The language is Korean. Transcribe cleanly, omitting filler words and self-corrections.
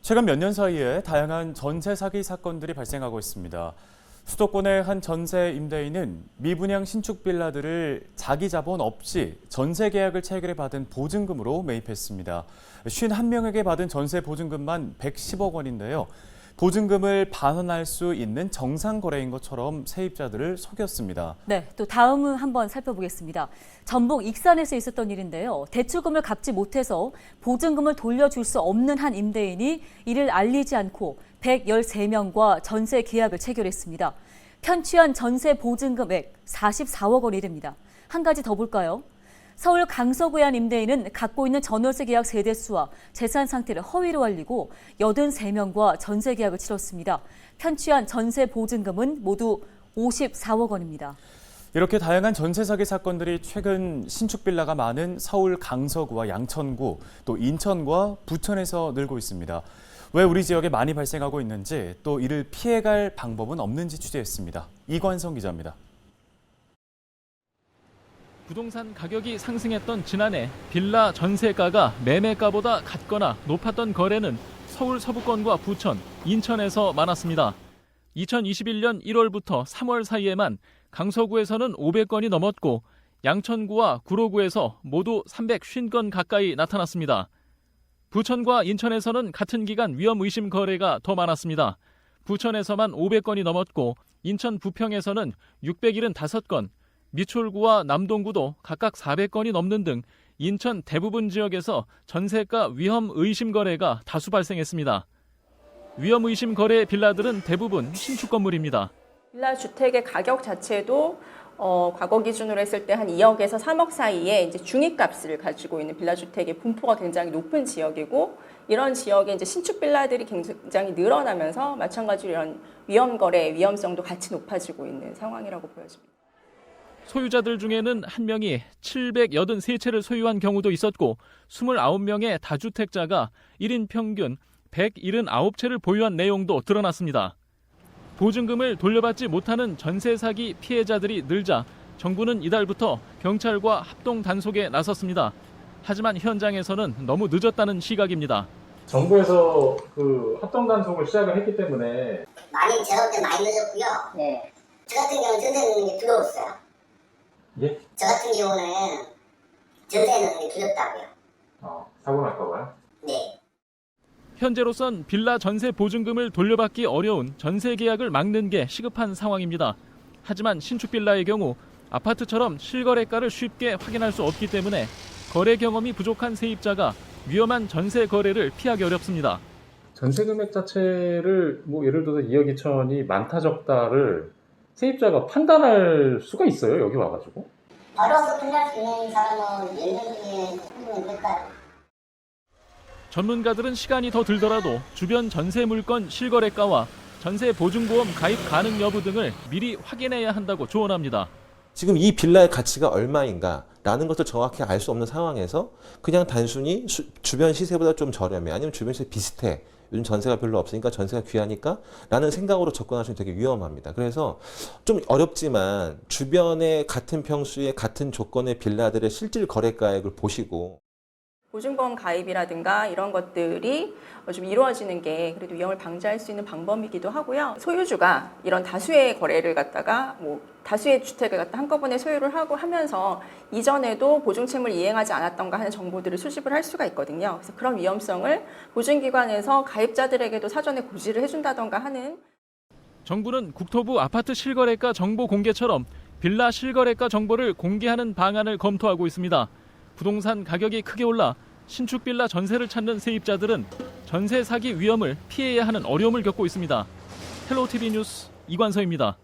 최근 몇 년 사이에 다양한 전세 사기 사건들이 발생하고 있습니다. 수도권의 한 전세 임대인은 미분양 신축 빌라들을 자기 자본 없이 전세 계약을 체결해 받은 보증금으로 매입했습니다. 51명에게 받은 전세 보증금만 110억 원인데요. 보증금을 반환할 수 있는 정상 거래인 것처럼 세입자들을 속였습니다. 네, 또 다음은 한번 살펴보겠습니다. 전북 익산에서 있었던 일인데요. 대출금을 갚지 못해서 보증금을 돌려줄 수 없는 한 임대인이 이를 알리지 않고 113명과 전세 계약을 체결했습니다. 편취한 전세 보증금액 44억 원이 됩니다. 한 가지 더 볼까요? 서울 강서구의 한 임대인은 갖고 있는 전월세 계약 세대수와 재산 상태를 허위로 알리고 83명과 전세 계약을 치렀습니다. 편취한 전세 보증금은 모두 54억 원입니다. 이렇게 다양한 전세 사기 사건들이 최근 신축 빌라가 많은 서울 강서구와 양천구, 또 인천과 부천에서 늘고 있습니다. 왜 우리 지역에 많이 발생하고 있는지, 또 이를 피해갈 방법은 없는지 취재했습니다. 이관성 기자입니다. 부동산 가격이 상승했던 지난해 빌라 전세가가 매매가보다 같거나 높았던 거래는 서울 서부권과 부천, 인천에서 많았습니다. 2021년 1월부터 3월 사이에만 강서구에서는 500건이 넘었고 양천구와 구로구에서 모두 350건 가까이 나타났습니다. 부천과 인천에서는 같은 기간 위험 의심 거래가 더 많았습니다. 부천에서만 500건이 넘었고 인천 부평에서는 675건, 미출구와 남동구도 각각 400건이 넘는 등 인천 대부분 지역에서 전세가 위험 의심 거래가 다수 발생했습니다. 위험 의심 거래 빌라들은 대부분 신축 건물입니다. 빌라 주택의 가격 자체도 과거 기준으로 했을 때 한 2억에서 3억 사이에 이제 중위값을 가지고 있는 빌라 주택의 분포가 굉장히 높은 지역이고, 이런 지역에 이제 신축 빌라들이 굉장히 늘어나면서 마찬가지로 이런 위험 거래의 위험성도 같이 높아지고 있는 상황이라고 보여집니다. 소유자들 중에는 한 명이 783채를 소유한 경우도 있었고 29명의 다주택자가 1인 평균 179채를 보유한 내용도 드러났습니다. 보증금을 돌려받지 못하는 전세 사기 피해자들이 늘자 정부는 이달부터 경찰과 합동 단속에 나섰습니다. 하지만 현장에서는 너무 늦었다는 시각입니다. 정부에서 합동 단속을 시작을 했기 때문에 제가 볼 때 많이 늦었고요. 네. 저 같은 경우는 전세 넣는 게 두려웠어요. 예? 저 같은 경우는 전세 넣는 게 두렵다고요. 사고 날까 봐요? 네. 현재로선 빌라 전세 보증금을 돌려받기 어려운 전세 계약을 막는 게 시급한 상황입니다. 하지만 신축 빌라의 경우 아파트처럼 실거래가를 쉽게 확인할 수 없기 때문에 거래 경험이 부족한 세입자가 위험한 전세 거래를 피하기 어렵습니다. 전세 금액 자체를 예를 들어서 2억 2천이 많다 적다를 세입자가 판단할 수가 있어요, 여기 와가지고? 바로 와서 판단할 수 있는 사람은 10명 중에 1명 될까요? 전문가들은 시간이 더 들더라도 주변 전세 물건 실거래가와 전세 보증보험 가입 가능 여부 등을 미리 확인해야 한다고 조언합니다. 지금 이 빌라의 가치가 얼마인가라는 것을 정확히 알 수 없는 상황에서 그냥 단순히 주변 시세보다 좀 저렴해, 아니면 주변 시세 비슷해, 요즘 전세가 별로 없으니까 전세가 귀하니까 라는 생각으로 접근하시면 되게 위험합니다. 그래서 좀 어렵지만 주변의 같은 평수의 같은 조건의 빌라들의 실질 거래가액을 보시고, 보증보험 가입이라든가 이런 것들이 좀 이루어지는 게 그래도 위험을 방지할 수 있는 방법이기도 하고요. 소유주가 이런 다수의 거래를 갖다가 다수의 주택을 갖다 한꺼번에 소유를 하면서 이전에도 보증채무를 이행하지 않았던가 하는 정보들을 수집을 할 수가 있거든요. 그래서 그런 위험성을 보증기관에서 가입자들에게도 사전에 고지를 해준다던가 하는. 정부는 국토부 아파트 실거래가 정보 공개처럼 빌라 실거래가 정보를 공개하는 방안을 검토하고 있습니다. 부동산 가격이 크게 올라 신축 빌라 전세를 찾는 세입자들은 전세 사기 위험을 피해야 하는 어려움을 겪고 있습니다. 헬로티비 뉴스 이관서입니다.